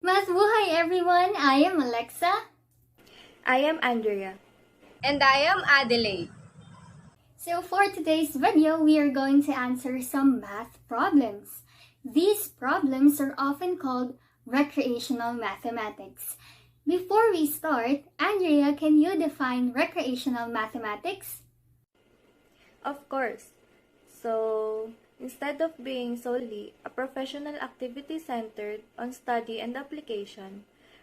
Math buhay everyone! I am Alexa. I am Andrea. And I am Adelaide. So for today's video, we are going to answer some math problems. These problems are often called recreational mathematics. Before we start, Andrea, can you define recreational mathematics? Of course. So, instead of being solely a professional activity centered on study and application,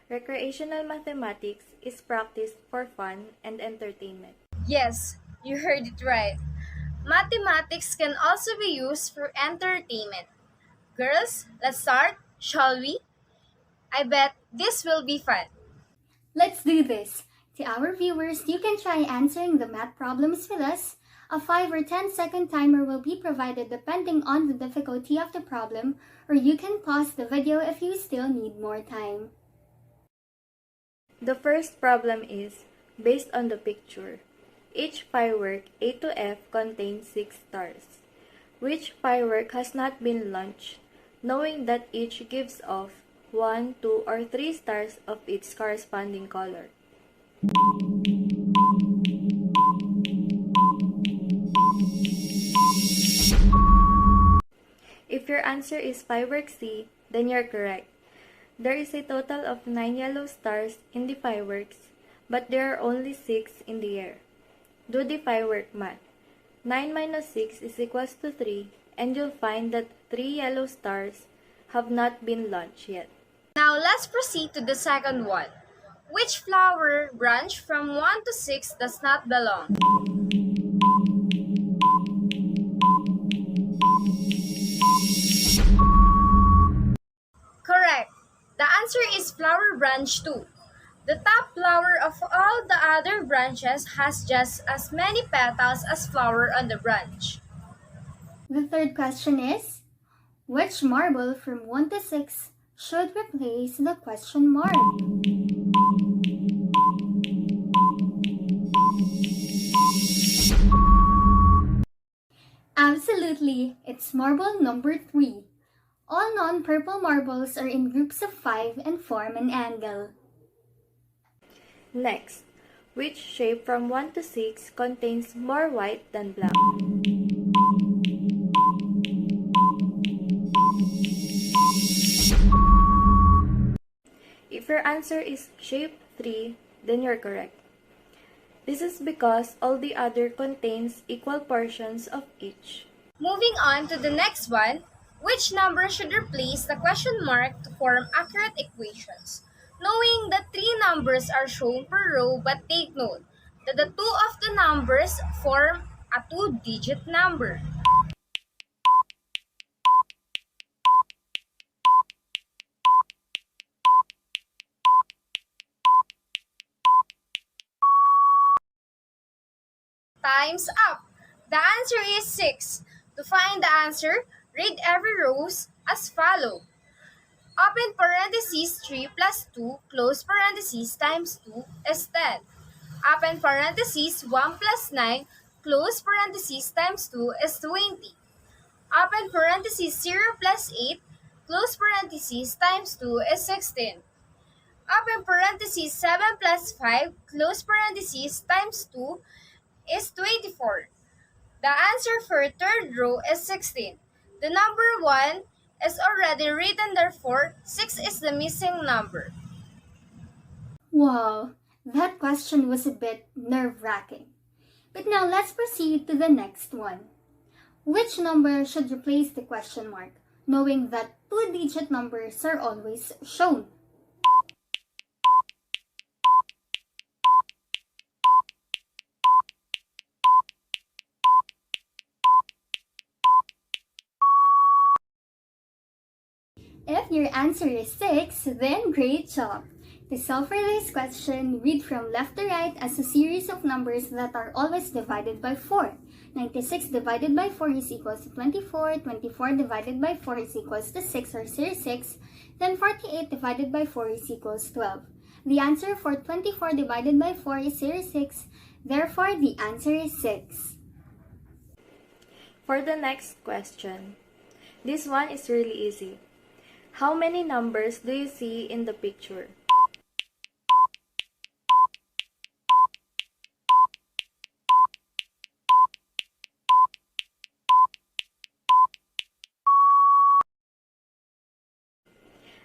recreational mathematics is practiced for fun and entertainment. Yes, you heard it right. Mathematics can also be used for entertainment. Girls, let's start, shall we? I bet this will be fun. Let's do this! To our viewers, you can try answering the math problems with us. A 5 or 10-second timer will be provided depending on the difficulty of the problem, or you can pause the video if you still need more time. The first problem is based on the picture. Each firework A to F contains 6 stars. Which firework has not been launched, knowing that each gives off 1, 2, or 3 stars of its corresponding color? If your answer is firework C, then you're correct. There is a total of 9 yellow stars in the fireworks, but there are only 6 in the air. Do the firework math. 9 minus 6 is equals to 3, and you'll find that 3 yellow stars have not been launched yet. Now let's proceed to the second one. Which flower branch from 1 to 6 does not belong? Correct. The answer is flower branch 2. The top flower of all the other branches has just as many petals as flower on the branch. The third question is, which marble from 1 to 6 should replace the question mark? Absolutely, it's marble number 3. All non-purple marbles are in groups of 5 and form an angle. Next, which shape from 1 to 6 contains more white than black? If your answer is shape 3, then you're correct. This is because all the other contains equal portions of each. Moving on to the next one, which number should replace the question mark to form accurate equations? Knowing that 3 numbers are shown per row, but take note that the 2 of the numbers form a 2-digit number. Time's up! The answer is 6. To find the answer, read every row as follows. Open parentheses 3 plus 2, close parentheses times 2 is 10. Open parentheses 1 plus 9, close parentheses times 2 is 20. Open parentheses 0 plus 8, close parentheses times 2 is 16. Open parentheses 7 plus 5, close parentheses times 2 is 24. The answer for third row is 16. The number 1 is already written, therefore 6 is the missing number. Wow, that question was a bit nerve-wracking. But now let's proceed to the next one. Which number should replace the question mark, knowing that 2-digit numbers are always shown? If your answer is 6, then great job! To solve for this question, read from left to right as a series of numbers that are always divided by 4. 96 divided by 4 is equals to 24, 24 divided by 4 is equals to 6 or 6, then 48 divided by 4 is equals 12. The answer for 24 divided by 4 is 6, therefore the answer is 6. For the next question, this one is really easy. How many numbers do you see in the picture?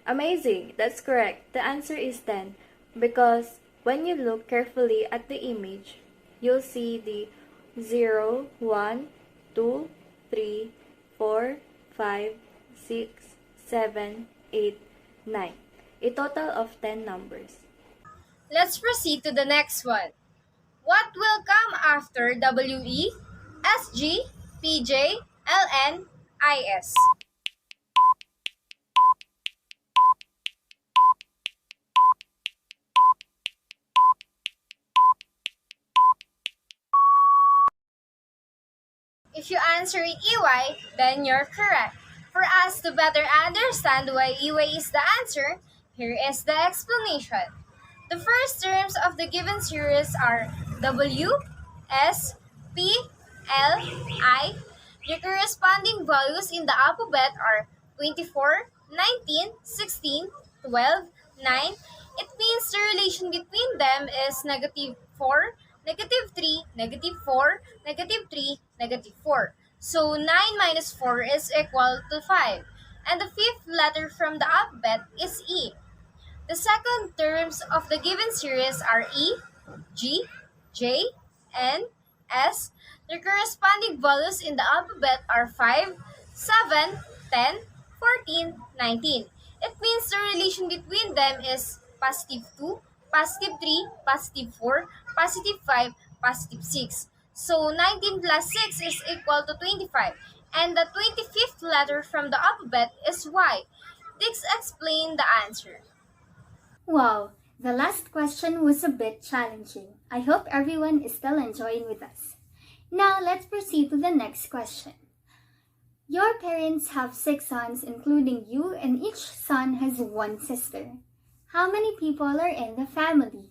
Amazing! That's correct. The answer is 10 because when you look carefully at the image, you'll see the 0, 1, 2, 3, 4, 5, 6, 7, 8, 9. A total of 10 numbers. Let's proceed to the next one. What will come after WE, SG, PJ, LN, IS? If you answer EY, then you're correct. For us to better understand why EY is the answer, here is the explanation. The first terms of the given series are W, S, P, L, I. The corresponding values in the alphabet are 24, 19, 16, 12, 9. It means the relation between them is negative 4, negative 3, negative 4, negative 3, negative 4. So 9 minus 4 is equal to 5. And the fifth letter from the alphabet is E. The second terms of the given series are E, G, J, N, S. Their corresponding values in the alphabet are 5, 7, 10, 14, 19. It means the relation between them is positive 2, positive 3, positive 4, positive 5, positive 6. So 19 plus 6 is equal to 25. And the 25th letter from the alphabet is Y. This explains the answer. Wow, the last question was a bit challenging. I hope everyone is still enjoying with us. Now let's proceed to the next question. Your parents have 6 sons, including you, and each son has 1 sister. How many people are in the family?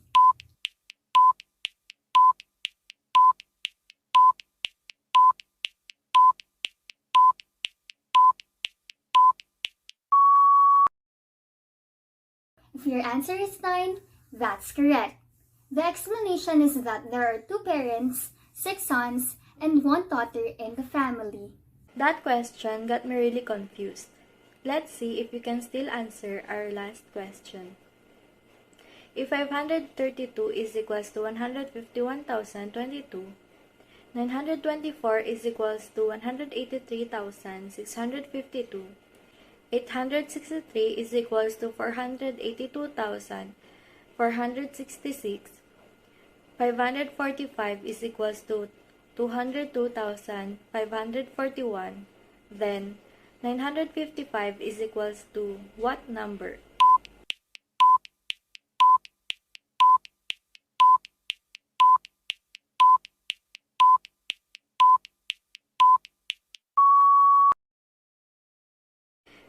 If your answer is 9, that's correct. The explanation is that there are 2 parents, 6 sons, and 1 daughter in the family. That question got me really confused. Let's see if you can still answer our last question. If 532 is equals to 151,022, 924 is equals to 183,652, 863 is equals to 482,466, 545 is equals to 202,541, then 955 is equals to what number?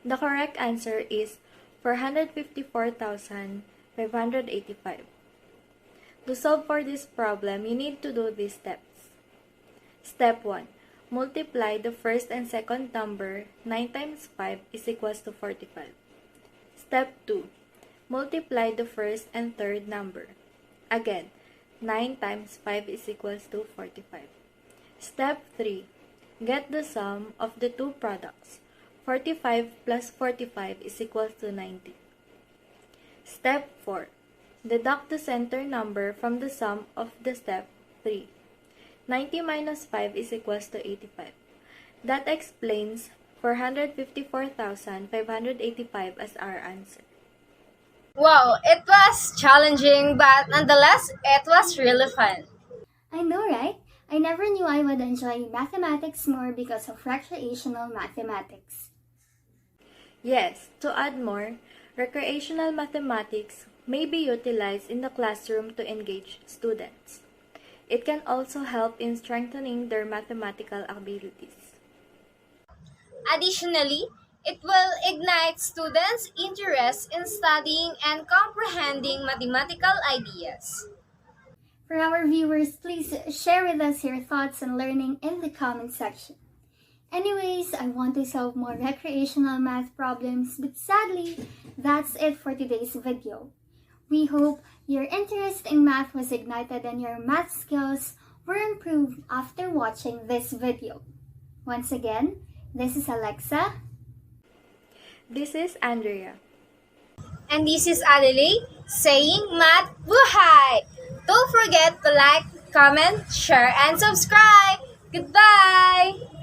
The correct answer is 454,585. To solve for this problem, you need to do these steps. Step 1. Multiply the first and second number. 9 times 5 is equals to 45. Step 2. Multiply the first and third number. Again, 9 times 5 is equals to 45. Step 3. Get the sum of the two products. 45 plus 45 is equals to 90. Step 4. Deduct the center number from the sum of the step 3. 90 minus 5 is equals to 85. That explains 454,585 as our answer. Wow, it was challenging, but nonetheless, it was really fun. I know, right? I never knew I would enjoy mathematics more because of recreational mathematics. Yes, to add more, recreational mathematics may be utilized in the classroom to engage students. It can also help in strengthening their mathematical abilities. Additionally, it will ignite students' interest in studying and comprehending mathematical ideas. For our viewers, please share with us your thoughts on learning in the comment section. Anyways, I want to solve more recreational math problems, but sadly, that's it for today's video. We hope your interest in math was ignited and your math skills were improved after watching this video. Once again, this is Alexa. This is Andrea. And this is Adelaide saying Math Buhay! Don't forget to like, comment, share, and subscribe! Goodbye!